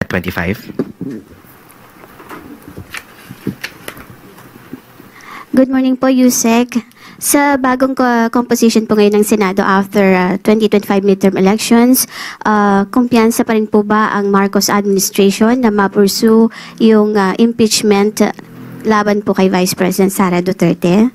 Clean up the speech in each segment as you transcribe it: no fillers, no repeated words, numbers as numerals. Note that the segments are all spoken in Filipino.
25. Good morning po, Yusek. Sa bagong composition po ngayon ng Senado after 2025 midterm elections, kumpiyansa pa rin po ba ang Marcos administration na ma-pursue yung impeachment laban po kay Vice President Sara Duterte?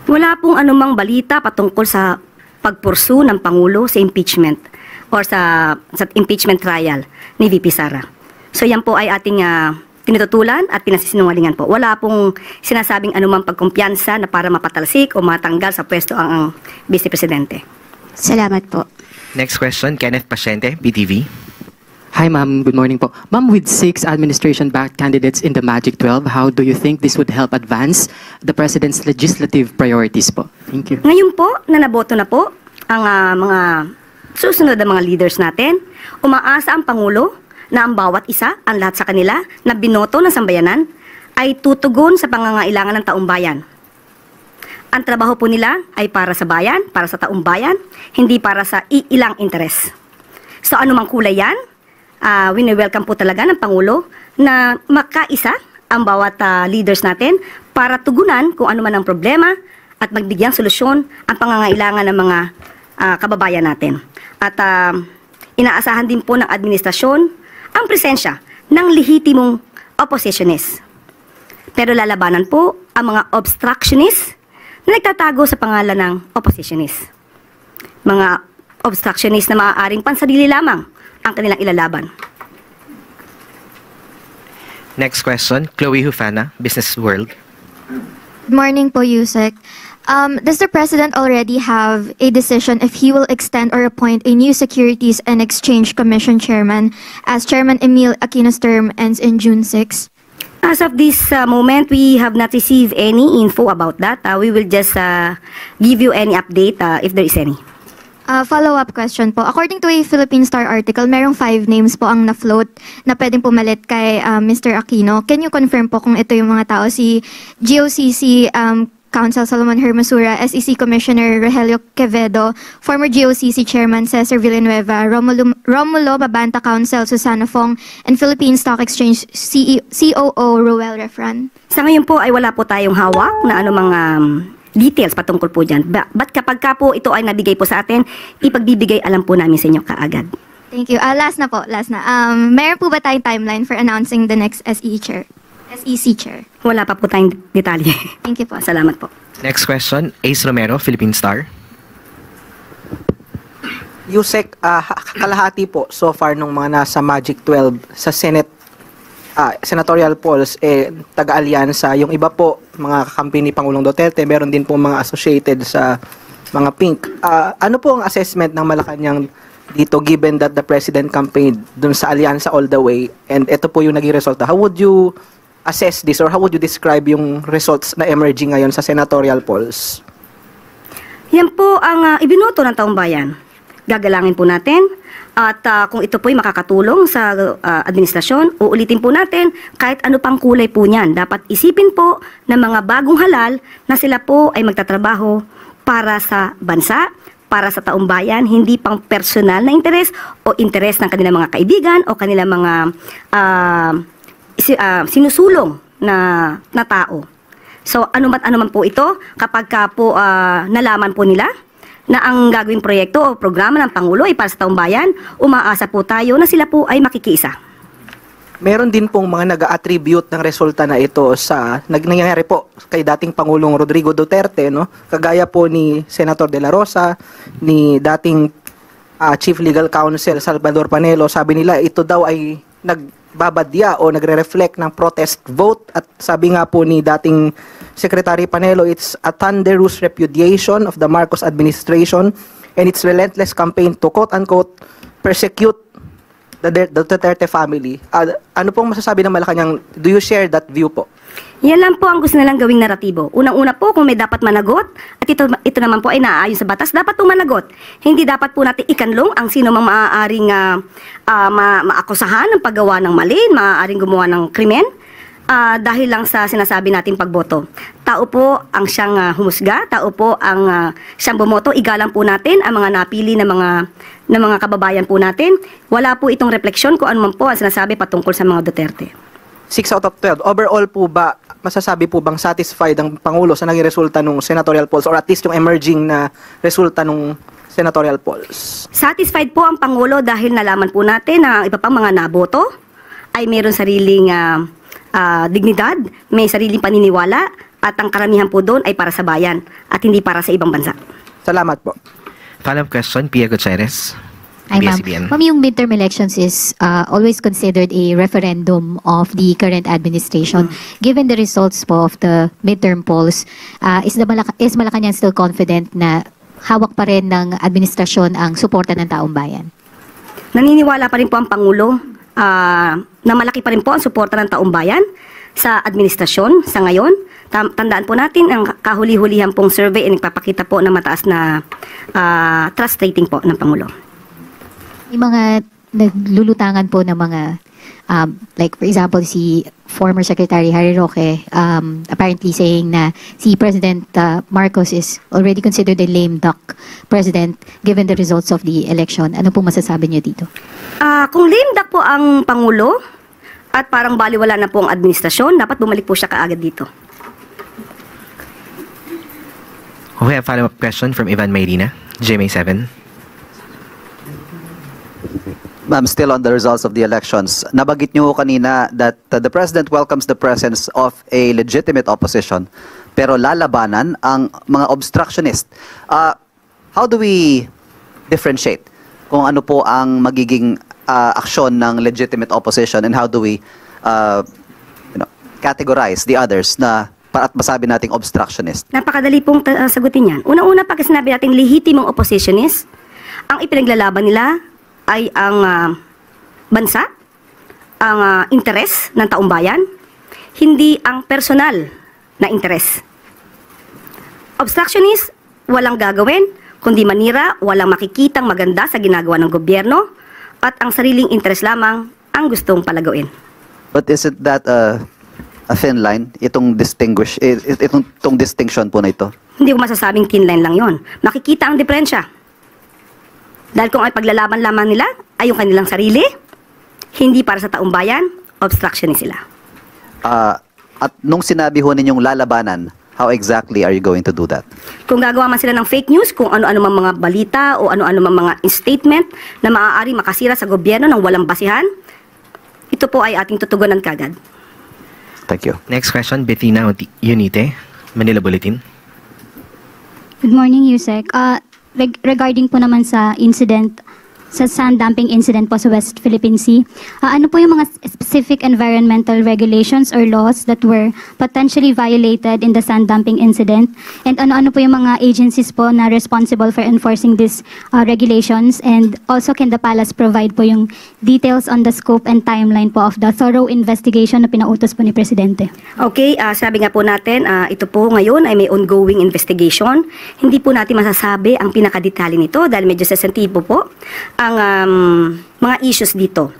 Wala pong anumang balita patungkol sa pagpursu ng Pangulo sa impeachment or sa impeachment trial ni VP Sara. So yan po ay ating tinututulan at pinasisinungalingan po. Wala pong sinasabing anumang pagkumpiyansa na para mapatalsik o matanggal sa pwesto ang Vice Presidente. Salamat po. Next question, Kenneth Pasyente, BTV. Hi, ma'am. Good morning po. Ma'am, with 6 administration-backed candidates in the Magic 12, how do you think this would help advance the President's legislative priorities po? Thank you. Ngayon po, naboto na po ang mga susunod na mga leaders natin. Umaasa ang Pangulo na ang bawat isa, ang lahat sa kanila, na binoto ng sambayanan, ay tutugon sa pangangailangan ng taong bayan. Ang trabaho po nila ay para sa bayan, para sa taong bayan, hindi para sa ilang interes. So anumang kulay yan, wini-welcome po talaga ng Pangulo na makaisa ang bawat leaders natin para tugunan kung ano man ang problema at magbigyang solusyon ang pangangailangan ng mga kababayan natin. At inaasahan din po ng administrasyon ang presensya ng lehitimong oppositionist. Pero lalabanan po ang mga obstructionist na nagtatago sa pangalan ng oppositionist. Mga obstructionist na maaaring pansarili lamang ang kanilang ilalaban. Next question, Chloe Hufana, Business World. Good morning po, Yusek. Does the President already have a decision if he will extend or appoint a new Securities and Exchange Commission chairman as Chairman Emil Aquino's term ends in June 6? As of this moment, we have not received any info about that. We will just give you any update if there is any. Follow-up question po. According to a Philippine Star article, merong 5 names po ang na-float na pwedeng pumalit kay Mr. Aquino. Can you confirm po kung ito yung mga tao? Si GOCC Council Solomon Hermosura, SEC Commissioner Rogelio Quevedo, former GOCC Chairman Cesar Villanueva, Romulo Babanta Council Susana Fong, and Philippine Stock Exchange COO Ruel Refran. Sa ngayon po ay wala po tayong hawak na anumang details patungkol po dyan. But kapag ka po ito ay nabigay po sa atin, ipagbibigay alam po namin sa inyo kaagad. Thank you. Last na po, last na. Meron po ba tayong timeline for announcing the next SEC Chair? Wala pa po tayong detalye. Thank you po. Salamat po. Next question, Ace Romero, Philippine Star. Yusek, kalahati po so far nung mga nasa Magic 12 sa Senate senatorial polls taga-alyansa. Yung iba po mga kakampi ni Pangulong Duterte, meron din po mga associated sa mga pink. Ano po ang assessment ng Malacanang dito given that the President campaigned dun sa alyansa all the way and ito po yung naging resulta? How would you assess this or how would you describe yung results na emerging ngayon sa senatorial polls? Yan po ang ibinoto ng taong bayan. Gagalangin po natin at kung ito po ay makakatulong sa administrasyon, uulitin po natin kahit ano pang kulay po niyan. Dapat isipin po ng mga bagong halal na sila po ay magtatrabaho para sa bansa, para sa taong bayan, hindi pang personal na interes o interes ng kanilang mga kaibigan o kanilang mga sinusulong na tao. So ano man po ito, kapag ka po nalaman po nila na ang gagawing proyekto o programa ng Pangulo ay para sa taong bayan, umaasa po tayo na sila po ay makikiisa. Meron din pong mga nag-attribute ng resulta na ito sa nangyayari po kay dating Pangulong Rodrigo Duterte, no? Kagaya po ni Senator De La Rosa, ni dating Chief Legal Counsel Salvador Panelo, sabi nila ito daw ay nagbabadya o nagre-reflect ng protest vote at sabi nga po ni dating Secretary Panelo, it's a thunderous repudiation of the Marcos administration and its relentless campaign to quote-unquote persecute the Duterte family. Ano pong masasabi ng Malacanang? Do you share that view po? Yan lang po ang gusto nilang gawing naratibo. Unang-una po, kung may dapat managot, at ito naman po ay naaayon sa batas, dapat po managot. Hindi dapat po natin ikanlong ang sino mang maaaring maakusahan ng paggawa ng mali, maaaring gumawa ng krimen. dahil lang sa sinasabi nating pagboto. Tao po ang siyang humusga, tao po ang siyang bumoto. Igalang po natin ang mga napili na mga kababayan po natin. Wala po itong refleksyon kung ano man po ang sinasabi patungkol sa mga Duterte. 6 out of 12. Overall po ba, masasabi po bang satisfied ang Pangulo sa naging resulta ng senatorial polls or at least yung emerging na resulta ng senatorial polls? Satisfied po ang Pangulo dahil nalaman po natin na ang iba pang mga naboto ay mayroon sariling dignidad, may sariling paniniwala at ang karamihan po doon ay para sa bayan at hindi para sa ibang bansa. Salamat po. Follow-up question, Pia Gutierrez, Ay, ma'am. ABS-CBN. Ma'am, yung midterm elections is always considered a referendum of the current administration. Given the results po of the midterm polls, is Malacanang still confident na hawak pa rin ng administrasyon ang suporta ng taong bayan? Naniniwala pa rin po ang Pangulo na malaki pa rin po ang suporta ng taong bayan sa administrasyon sa ngayon. Tandaan po natin ang kahuli-hulihan pong survey ay nagpapakita po na mataas na trust rating po ng Pangulo. May mga naglulutangan po ng mga, like for example, si former Secretary Harry Roque apparently saying na si President Marcos is already considered a lame duck president given the results of the election. Ano po masasabi niyo dito? Kung lame duck po ang Pangulo at parang baliwala na po ang administrasyon, dapat bumalik po siya kaagad dito. We have follow-up question from Ivan Mayrina, GMA7. Ma'am, still on the results of the elections, nabanggit niyo kanina that the President welcomes the presence of a legitimate opposition, pero lalabanan ang mga obstructionist. How do we differentiate kung ano po ang magiging aksyon ng legitimate opposition and how do we categorize the others na at masabi nating obstructionist? Napakadali pong sagutin yan. Una-una, pag sinabi natin lehitimong oppositionist, ang ipinaglalaban nila ay ang bansa, ang interes ng taong bayan, hindi ang personal na interes. Obstructionist, walang gagawin, kundi manira, walang makikitang maganda sa ginagawa ng gobyerno, at ang sariling interes lamang ang gustong palagawin. But isn't that a thin line, itong distinction po na ito? Hindi ko masasabing thin line lang yon. Makikita ang diferensya. Dahil kung ay paglalaban lamang nila ay yung kanilang sarili, hindi para sa taong bayan, obstructionist sila. At nung sinabi ho ninyong lalabanan, how exactly are you going to do that? Kung gagawa man sila ng fake news, kung ano-ano mang mga balita o ano-ano mang mga statement na maaari makasira sa gobyerno ng walang basihan, ito po ay ating tutugunan kagad. Thank you. Next question, Bettina Unite, Manila Bulletin. Good morning, Yusek. Regarding po naman sa incident, sa sand dumping incident po sa West Philippine Sea, ano po yung mga specific environmental regulations or laws that were potentially violated in the sand dumping incident? And ano-ano po yung mga agencies po na responsible for enforcing these regulations? And also, can the palace provide po yung details on the scope and timeline po of the thorough investigation na pinautos po ni Presidente? Okay, sabi nga po natin, ito po ngayon ay may ongoing investigation. Hindi po natin masasabi ang pinakadetalye nito dahil medyo sensitibo po ang mga issues dito.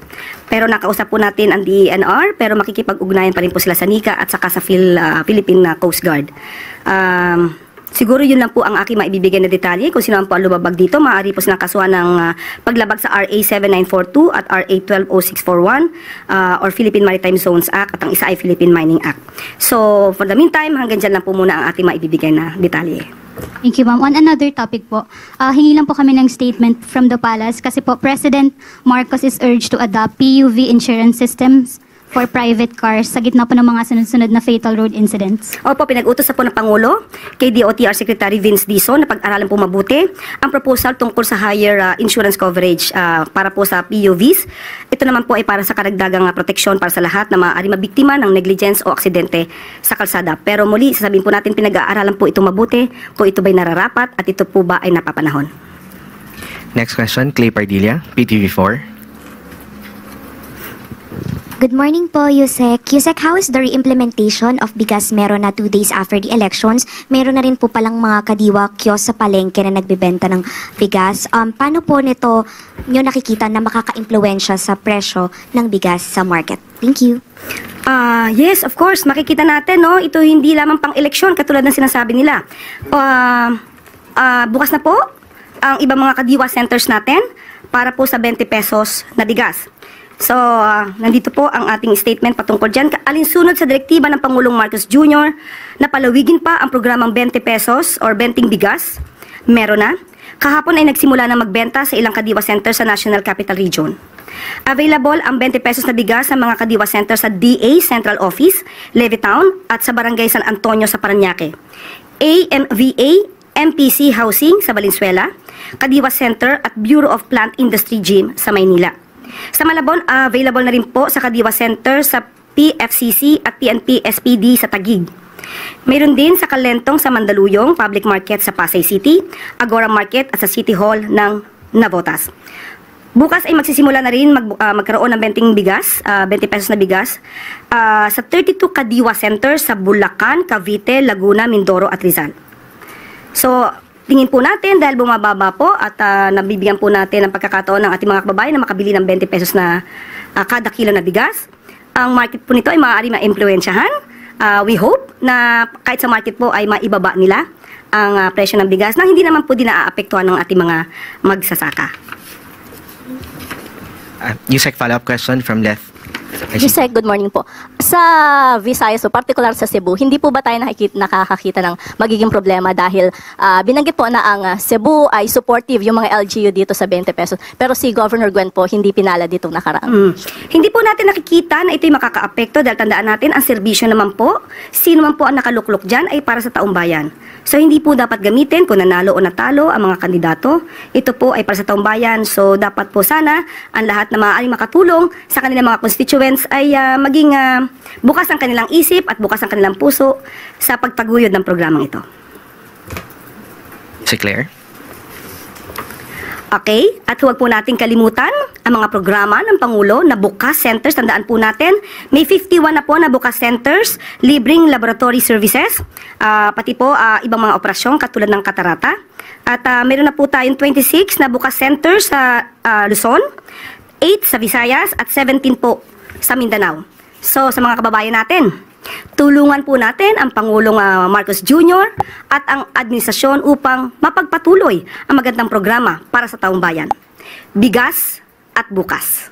Pero nakausap po natin ang DENR, pero makikipag-ugnayan pa rin po sila sa NICA at saka sa Philippine Coast Guard. Siguro yun lang po ang aking maibibigay na detalye. Kung sino po ang lumabag dito, maaari po silang kasuhan ng paglabag sa RA 7942 at RA 120641 or Philippine Maritime Zones Act at ang isa ay Philippine Mining Act. So, for the meantime, hanggang dyan lang po muna ang ating maibibigay na detalye. Thank you, ma'am. On another topic po, hingi lang po kami ng statement from the palace kasi po President Marcos is urged to adopt PUV insurance systems for private cars sa gitna po ng mga sunod-sunod na fatal road incidents. Opo, pinag-utos na po ng Pangulo kay DOTR Secretary Vince Dizon na pag-aralan po mabuti ang proposal tungkol sa higher insurance coverage para po sa PUVs. Ito naman po ay para sa karagdagang proteksyon para sa lahat na maaari mabiktima ng negligence o aksidente sa kalsada. Pero muli, sasabihin po natin pinag-aaralan po ito mabuti kung ito ba'y nararapat at ito po ba ay napapanahon. Next question, Clay Pardilla, PTV4. Good morning po, Yusek. Yusek, how is the re-implementation of bigas meron na 2 days after the elections? Meron na rin po palang mga kadiwa kiosk sa palengke na nagbebenta ng bigas. Paano po nito nyo nakikita na makaka-impluensya sa presyo ng bigas sa market? Thank you. Yes, of course. Makikita natin, no? Ito hindi lamang pang eleksyon katulad ng sinasabi nila. Bukas na po ang ibang mga kadiwa centers natin para po sa 20 pesos na bigas. So, nandito po ang ating statement patungkol dyan. Alinsunod sa direktiba ng Pangulong Marcos Jr. na palawigin pa ang programang 20 pesos or 20 bigas. Meron na. Kahapon ay nagsimula na magbenta sa ilang kadiwa centers sa National Capital Region. Available ang 20 pesos na bigas sa mga kadiwa center sa DA Central Office, Levittown at sa Barangay San Antonio sa Parañaque. AMVA, MPC Housing sa Valenzuela, Kadiwa Center at Bureau of Plant Industry Gym sa Maynila. Sa Malabon, available na rin po sa Kadiwa Center sa PFCC at PNP SPD sa Taguig. Mayroon din sa Kalentong sa Mandaluyong, Public Market sa Pasay City, Agora Market at sa City Hall ng Navotas. Bukas ay magsisimula na rin magkaroon ng 20 bigas, 20 pesos na bigas sa 32 Kadiwa Center sa Bulacan, Cavite, Laguna, Mindoro at Rizal. So, tingin po natin dahil bumababa po at nabibigyan po natin ng pagkakataon ng ating mga kababayan na makabili ng 20 pesos na kada kilo na bigas. Ang market po nito ay maaari ma-impluwensyahan. We hope na kahit sa market po ay maibaba nila ang presyo ng bigas na hindi naman po din naaapektuhan ng ating mga magsasaka. Yusek, follow-up question from Leth. Yusek, good morning po. Sa Visayas, so particular sa Cebu, hindi po ba tayo nakakakita ng magiging problema dahil binanggit po na ang Cebu ay supportive yung mga LGU dito sa 20 pesos. Pero si Governor Gwen po, hindi pinala ditong nakaraan. Hindi po natin nakikita na ito'y makakaapekto dahil tandaan natin, ang serbisyo naman po, sino man po ang nakaluklok dyan ay para sa taong bayan. So hindi po dapat gamitin kung nanalo o natalo ang mga kandidato. Ito po ay para sa taong bayan. So dapat po sana ang lahat na maaaring makatulong sa kanilang mga constituents ay maging bukas ang kanilang isip at bukas ang kanilang puso sa pagtaguyod ng programang ito. Si Claire. Okay, at huwag po natin kalimutan ang mga programa ng Pangulo na bukas centers. Tandaan po natin, may 51 na po na bukas centers, libreng laboratory services, pati po ibang mga operasyon katulad ng katarata. At meron na po tayong 26 na bukas centers sa Luzon, 8 sa Visayas at 17 po sa Mindanao. So sa mga kababayan natin, tulungan po natin ang Pangulong Marcos Jr. at ang administrasyon upang mapagpatuloy ang magandang programa para sa taong bayan. Bigas at bukas.